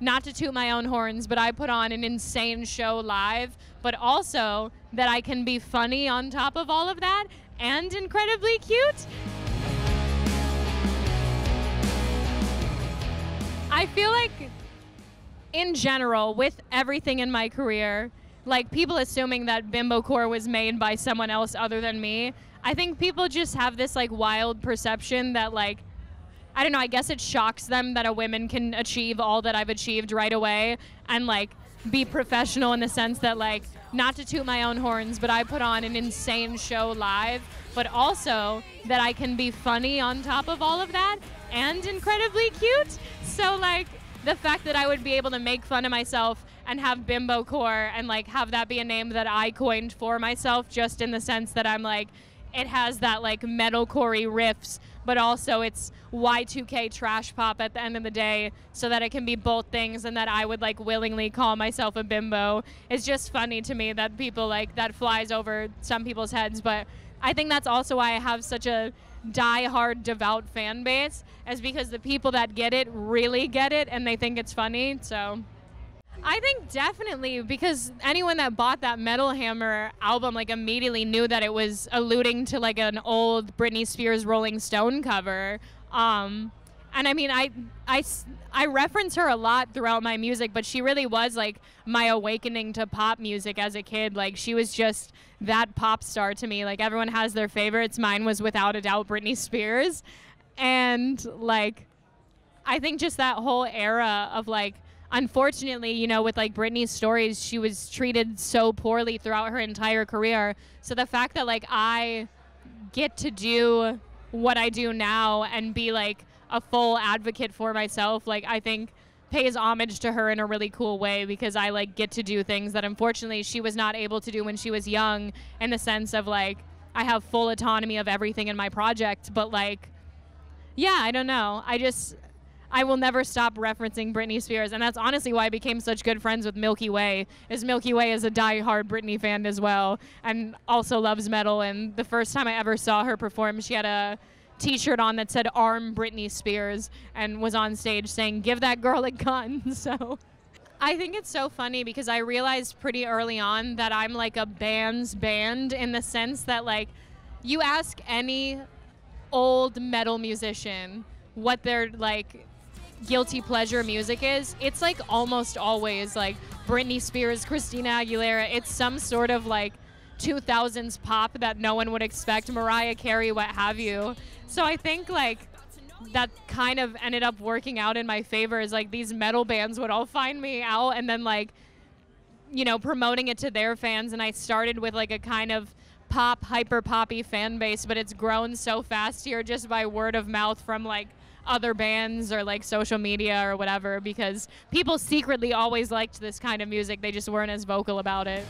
not to toot my own horns, but I put on an insane show live, but also that I can be funny on top of all of that and incredibly cute. I feel like, in general, with everything in my career, like people assuming that bimbocore was made by someone else other than me, I think people just have this like wild perception that like, I don't know, I guess it shocks them that a woman can achieve all that I've achieved right away and like be professional in the sense that like, not to toot my own horns, but I put on an insane show live, but also that I can be funny on top of all of that and incredibly cute. So like the fact that I would be able to make fun of myself and have bimbocore and like have that be a name that I coined for myself, just in the sense that I'm like, it has that like metalcore riffs, but also it's Y2K trash pop at the end of the day, so that it can be both things, and that I would like willingly call myself a bimbo. It's just funny to me that people like that flies over some people's heads, but I think that's also why I have such a die-hard devout fan base, is because the people that get it really get it and they think it's funny. So I think definitely, because anyone that bought that Metal Hammer album like immediately knew that it was alluding to like an old Britney Spears Rolling Stone cover. And I mean, I reference her a lot throughout my music, but she really was like my awakening to pop music as a kid. Like she was just that pop star to me. Like everyone has their favorites. Mine was without a doubt Britney Spears. And like, I think just that whole era of like, unfortunately, you know, with like Britney's stories, she was treated so poorly throughout her entire career. So the fact that like I get to do what I do now and be like a full advocate for myself, like I think pays homage to her in a really cool way, because I like get to do things that unfortunately she was not able to do when she was young, in the sense of like I have full autonomy of everything in my project. But like, yeah, I don't know. I will never stop referencing Britney Spears, and that's honestly why I became such good friends with Milky Way, is Milky Way is a die-hard Britney fan as well, and also loves metal. And the first time I ever saw her perform, she had a t-shirt on that said "Arm Britney Spears" and was on stage saying, "Give that girl a gun." So I think it's so funny because I realized pretty early on that I'm like a band's band, in the sense that like, you ask any old metal musician what their like guilty pleasure music is, it's like almost always like Britney Spears, Christina Aguilera. It's some sort of like 2000s pop that no one would expect, Mariah Carey, what have you. So I think like that kind of ended up working out in my favor, is like these metal bands would all find me out and then like, you know, promoting it to their fans. And I started with like a kind of pop, hyper poppy fan base, but it's grown so fast here just by word of mouth from like other bands or like social media or whatever, because people secretly always liked this kind of music, they just weren't as vocal about it.